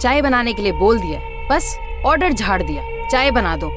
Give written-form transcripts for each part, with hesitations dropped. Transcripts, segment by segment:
चाय बनाने के लिए बोल दिया, बस ऑर्डर झाड़ दिया, चाय बना दो।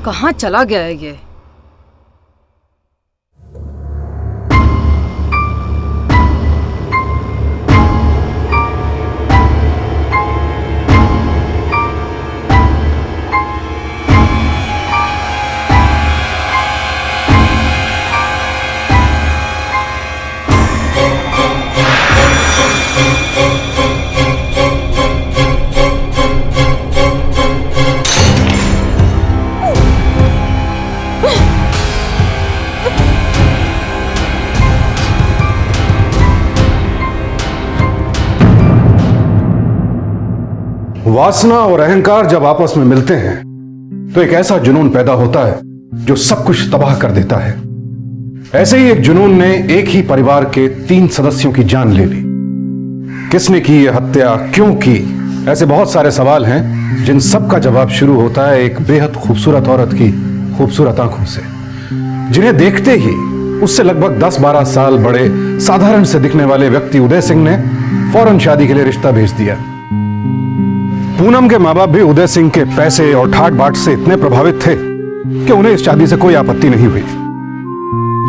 कहाँ चला गया है ये? वासना और अहंकार जब आपस में मिलते हैं तो एक ऐसा जुनून पैदा होता है जो सब कुछ तबाह कर देता है। ऐसे ही एक जुनून ने एक ही परिवार के 3 सदस्यों की जान ले ली। किसने की यह हत्या, क्यों की? ऐसे बहुत सारे सवाल हैं जिन सब का जवाब शुरू होता है एक बेहद खूबसूरत औरत की खूबसूरत आंखों से, जिन्हें देखते ही उससे लगभग 10-12 साल बड़े साधारण से दिखने वाले व्यक्ति उदय सिंह ने फौरन शादी के लिए रिश्ता भेज दिया। पूनम के माँ बाप भी उदय सिंह के पैसे और ठाट बाट से इतने प्रभावित थे कि उन्हें इस शादी से कोई आपत्ति नहीं हुई।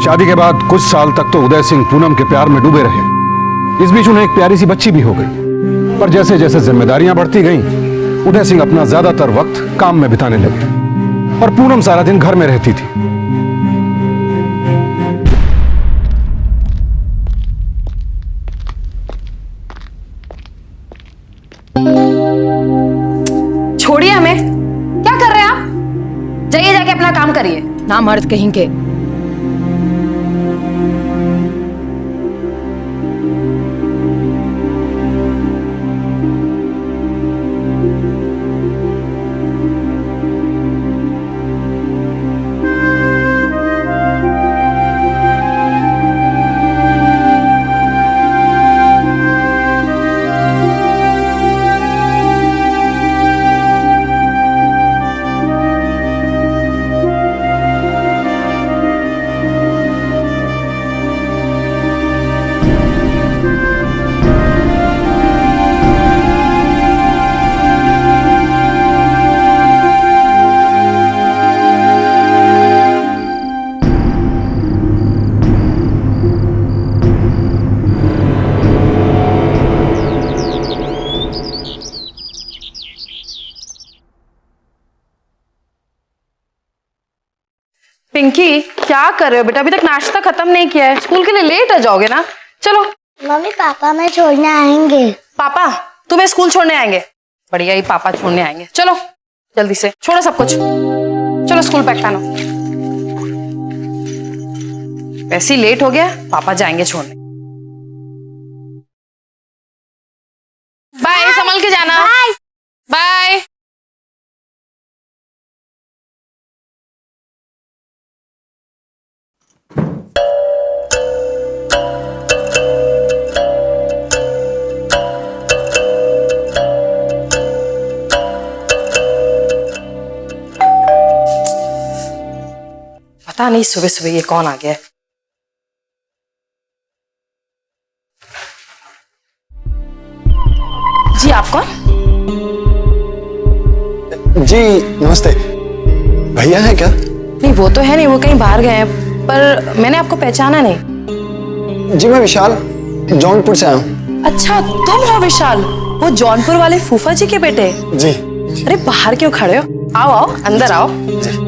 शादी के बाद कुछ साल तक तो उदय सिंह पूनम के प्यार में डूबे रहे। इस बीच उन्हें एक प्यारी सी बच्ची भी हो गई। पर जैसे जैसे जिम्मेदारियां बढ़ती गईं, उदय सिंह अपना ज्यादातर वक्त काम में बिताने लगे और पूनम सारा दिन घर में रहती थी। छोड़िए हमें, क्या कर रहे हैं आप? जाइए जाके अपना काम करिए, ना मर्द कहीं के। पिंकी, क्या कर रहे हो बेटा? अभी तक नाश्ता खत्म नहीं किया है। स्कूल के लिए लेट हो जाओगे ना। चलो। मम्मी पापा मैं छोड़ने आएंगे। पापा तुम्हें स्कूल छोड़ने आएंगे? बढ़िया ही पापा छोड़ने आएंगे। चलो जल्दी से छोड़ो सब कुछ, चलो स्कूल पैक पहनो। वैसे ही लेट हो गया, पापा जाएंगे छोड़ने। बाय, संभल के जाना। बाय। पता नहीं सुबह सुबह ये कौन आ गया है। जी आप कौन? जी नमस्ते, भैया हैं क्या? नहीं वो तो है नहीं, वो कहीं बाहर गए हैं, पर मैंने आपको पहचाना नहीं। जी मैं विशाल जौनपुर से आया हूँ। अच्छा तुम हो विशाल, वो जौनपुर वाले फूफा जी के बेटे? जी। अरे बाहर क्यों खड़े हो? आओ आओ अंदर आओ। जी।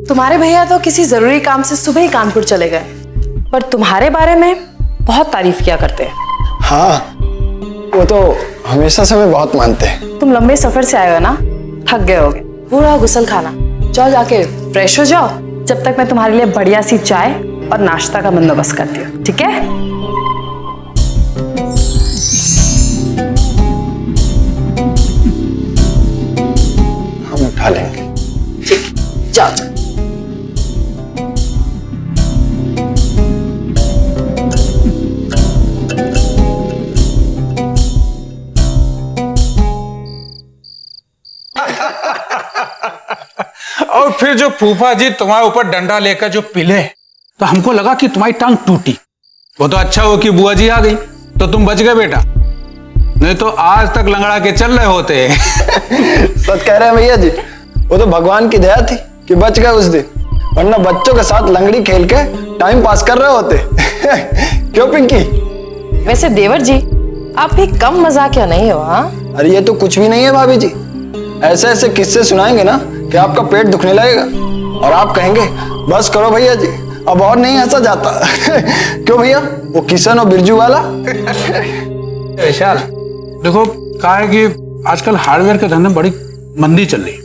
तुम्हारे भैया तो किसी जरूरी काम से सुबह ही कानपुर चले गए, पर तुम्हारे बारे में बहुत तारीफ किया करते हैं। हाँ वो तो हमेशा से मैं बहुत मानते हैं। तुम लंबे सफर से आए हो ना, थक गए होगे, पूरा गुसल खाना। जाओ जाके फ्रेश हो जाओ, जब तक मैं तुम्हारे लिए बढ़िया सी चाय और नाश्ता का बंदोबस्त करती हूँ, ठीक है? हम उठा लेंगे। ठीक, जाओ। और फिर जो फूफा जी तुम्हारे ऊपर डंडा लेकर जो पिले, तो हमको लगा कि तुम्हारी टांग टूटी। वो तो अच्छा हो कि बुआ जी आ गई तो तुम बच गए बेटा, नहीं तो आज तक लंगड़ा के चल रहे होते। सच कह रहे हैं भैया जी, वो तो भगवान की दया थी कि बच गए उस दिन, वरना बच्चों के साथ लंगड़ी खेल के टाइम पास कर रहे होते। क्यों पिंकी? वैसे देवर जी आप भी कम मजाकिया नहीं हो। हाँ, अरे ये तो कुछ भी नहीं है भाभी जी, ऐसे ऐसे किस्से सुनाएंगे ना कि आपका पेट दुखने लगेगा और आप कहेंगे बस करो भैया जी, अब और नहीं हंसा जाता। क्यों भैया, वो किशन और बिरजू वाला। विशाल देखो, कहा है कि आजकल हार्डवेयर के धंधे में बड़ी मंदी चल रही है।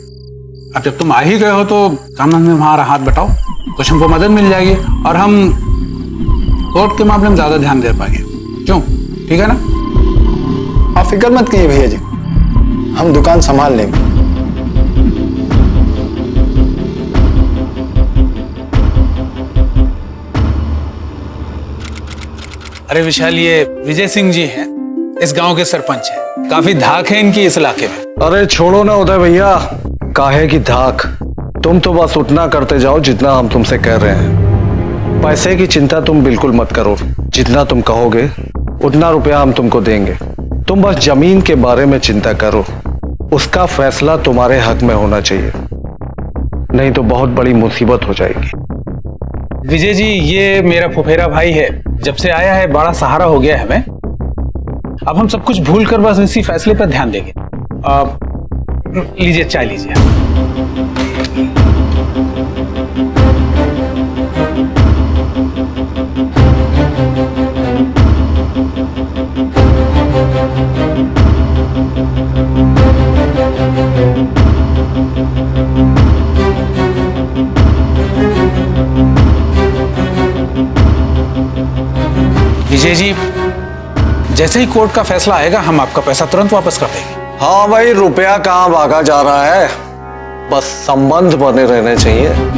अब जब तुम आ ही गए हो तो सामने में हमारा हाथ बटाओ, कुछ हमको मदद मिल जाएगी और हम कोर्ट के मामले में ज्यादा ध्यान दे पाएंगे। क्यों, ठीक है ना? आप फिक्र मत कीजिए भैया जी, हम दुकान संभाल लेंगे। अरे विशाल, ये विजय सिंह जी हैं, इस गांव के सरपंच हैं, काफी धाक है इनकी इस इलाके में। अरे छोड़ो ना उदय भैया, काहे की धाक, तुम तो बस उतना करते जाओ जितना हम तुमसे कह रहे हैं। पैसे की चिंता तुम बिल्कुल मत करो, जितना तुम कहोगे उतना रुपया हम तुमको देंगे। तुम बस जमीन के बारे में चिंता करो, उसका फैसला तुम्हारे हक में होना चाहिए, नहीं तो बहुत बड़ी मुसीबत हो जाएगी। विजय जी, ये मेरा फुफेरा भाई है, जब से आया है बड़ा सहारा हो गया है हमें। अब हम सब कुछ भूल कर बस इसी फैसले पर ध्यान देंगे। लीजिए चाय लीजिए। विजय जी, जैसे ही कोर्ट का फैसला आएगा हम आपका पैसा तुरंत वापस कर देंगे। हाँ भाई, रुपया कहाँ भागा जा रहा है, बस संबंध बने रहने चाहिए।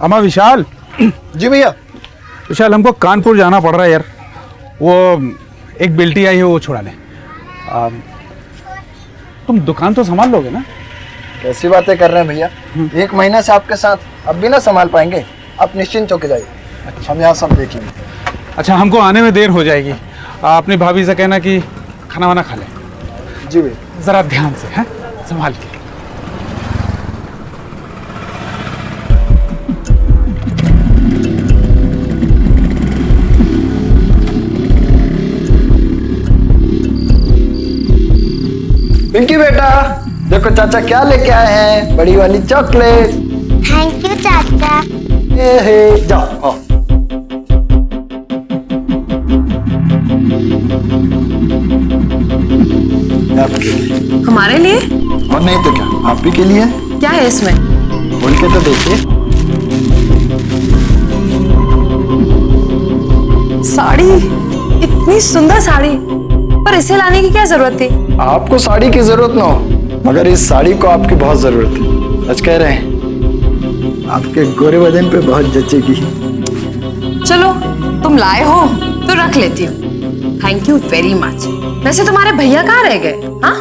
अमा विशाल। जी भैया। विशाल, हमको कानपुर जाना पड़ रहा है यार, वो एक बेल्टी आई है वो छुड़ा ले। तुम दुकान तो संभाल लोगे ना? कैसी बातें कर रहे हैं भैया, एक महीना से आपके साथ, अब भी ना संभाल पाएंगे। आप निश्चिंत होके जाइए, हम यहाँ सब देख लेंगे। अच्छा, हमको आने में देर हो जाएगी, अपनी भाभी से कहना कि खाना वाना खा ले। जी भैया। जरा ध्यान से, हैं, संभाल के। पिंकी बेटा, देखो चाचा क्या लेके आए हैं, बड़ी वाली चॉकलेट। थैंक यू चाचा। जाओ आओ। आपके लिए। हमारे लिए? और नहीं तो क्या, आप ही के लिए। क्या है इसमें? बोल के तो देखिए। साड़ी, इतनी सुंदर साड़ी, पर इसे लाने की क्या जरूरत थी? आपको साड़ी की जरूरत ना हो, मगर इस साड़ी को आपकी बहुत जरूरत है। सच कह रहे हैं, आपके गोरे बदन पे बहुत जचेगी। चलो, तुम लाए हो तो रख लेती हूँ। Thank you very much. वैसे तुम्हारे भैया कहाँ रह गए? हाँ,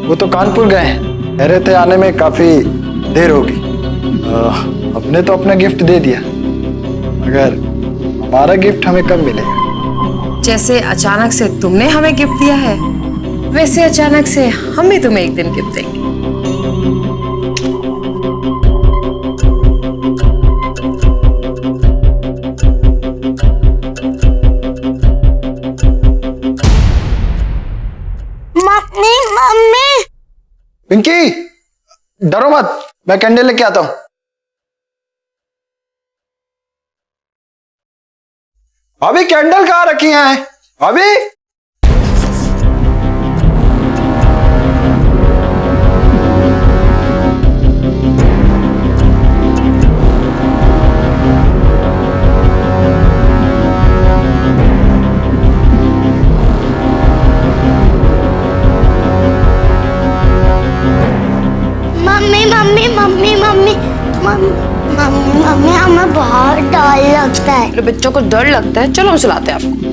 वो तो कानपुर गए हैं, कह रहे थे आने में काफी देर होगी। हमने तो अपना गिफ्ट दे दिया, मगर हमारा गिफ्ट हमें कब मिलेगा? जैसे अचानक से तुमने हमें गिफ्ट दिया है, वैसे अचानक से हम भी तुम्हें एक दिन गिफ्ट देंगे। Mummy mummy. पिंकी, डरो मत, मैं कैंडल लेके आता हूं। अभी कैंडल कहाँ रखी हैं? अभी लगता है। मेरे बच्चों को डर लगता है, चलो हम सुलाते हैं आपको।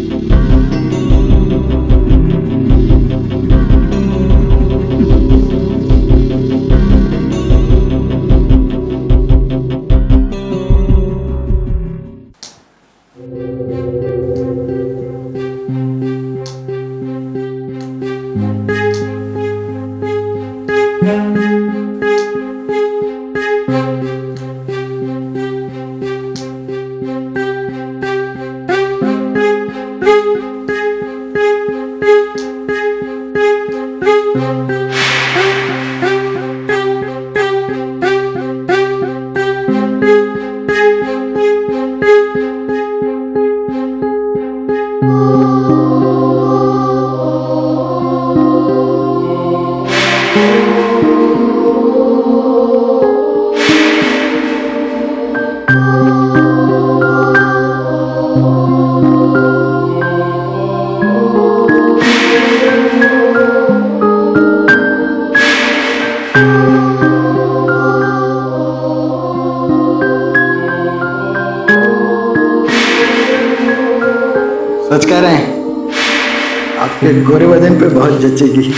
सच कह रहे हैं, आपके गोरे बदन पे बहुत जचेगी।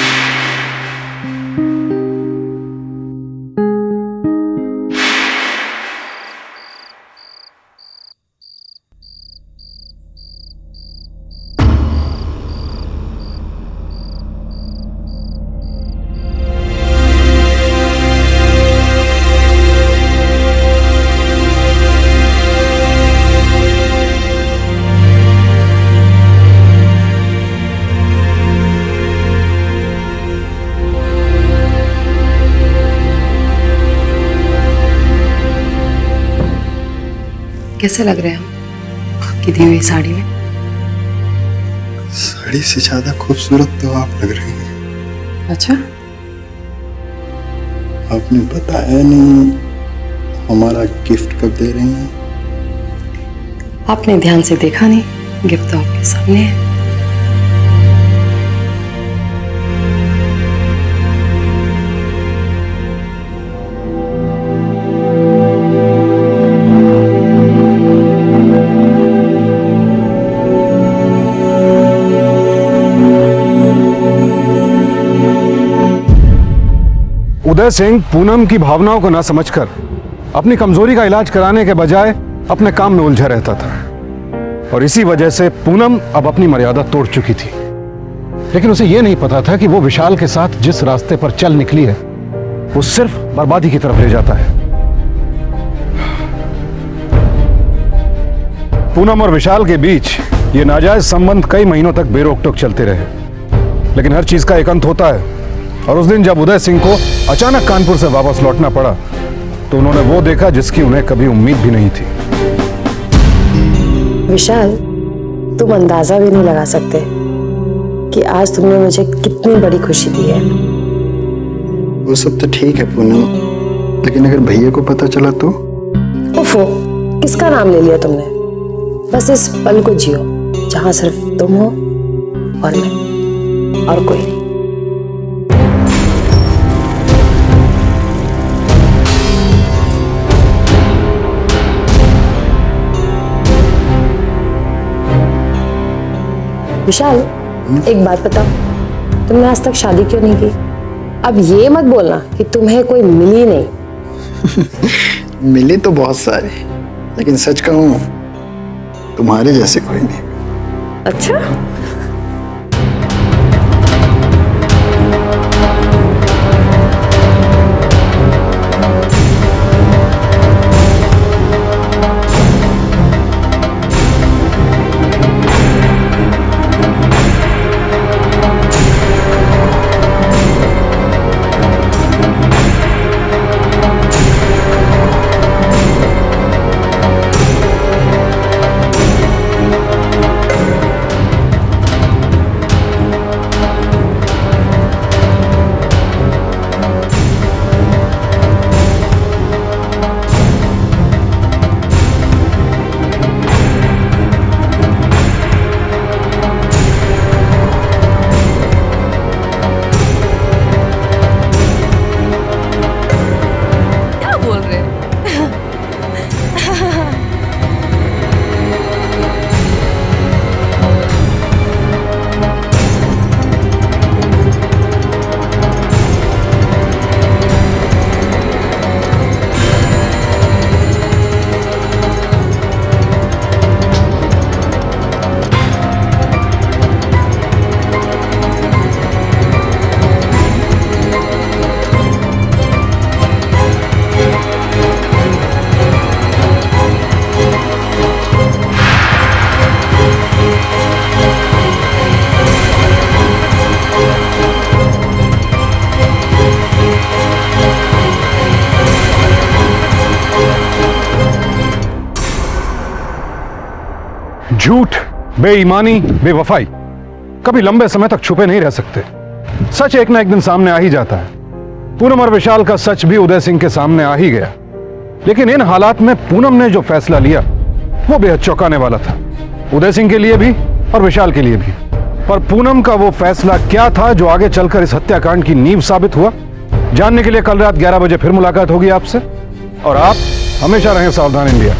कैसे लग रहे हैं हम आपकी दी हुई साड़ी में? साड़ी से ज्यादा खूबसूरत तो आप लग रही हैं। अच्छा, आपने बताया नहीं हमारा गिफ्ट कब दे रही हैं? आपने ध्यान से देखा नहीं, गिफ्ट तो आपके सामने है। उदय सिंह पूनम की भावनाओं को ना समझकर अपनी कमजोरी का इलाज कराने के बजाय अपने काम में उलझा रहता था, और इसी वजह से पूनम अब अपनी मर्यादा तोड़ चुकी थी। लेकिन उसे यह नहीं पता था कि वो विशाल के साथ जिस रास्ते पर चल निकली है वो सिर्फ बर्बादी की तरफ ले जाता है। पूनम और विशाल के बीच ये नाजायज संबंध कई महीनों तक बेरोक टोक चलते रहे, लेकिन हर चीज का एक अंत होता है। और उस दिन जब उदय सिंह को अचानक कानपुर से वापस लौटना पड़ा तो उन्होंने वो देखा जिसकी उन्हें कभी उम्मीद भी नहीं थी। विशाल, तुम अंदाजा भी नहीं लगा सकते कि आज तुमने मुझे कितनी बड़ी खुशी दी है। वो सब तो ठीक है पूनम, लेकिन अगर भैया को पता चला तो? उफो, किसका नाम ले लिया तुमने? बस इस पल को जियो जहां सिर्फ तुम हो और मैं, और कोई नहीं। विशाल, एक बात बताओ, तुमने आज तक शादी क्यों नहीं की? अब ये मत बोलना कि तुम्हें कोई मिली नहीं। मिली तो बहुत सारे, लेकिन सच कहूं तुम्हारे जैसे कोई नहीं। अच्छा, झूठ, बेईमानी, बेवफाई कभी लंबे समय तक छुपे नहीं रह सकते। सच एक ना एक दिन सामने आ ही जाता है। पूनम और विशाल का सच भी उदय सिंह के सामने आ ही गया। लेकिन इन हालात में पूनम ने जो फैसला लिया वो बेहद चौंकाने वाला था, उदय सिंह के लिए भी और विशाल के लिए भी। पर पूनम का वो फैसला क्या था जो आगे चलकर इस हत्याकांड की नींव साबित हुआ, जानने के लिए कल रात 11 बजे फिर मुलाकात होगी आपसे। और आप हमेशा रहें सावधान इंडिया।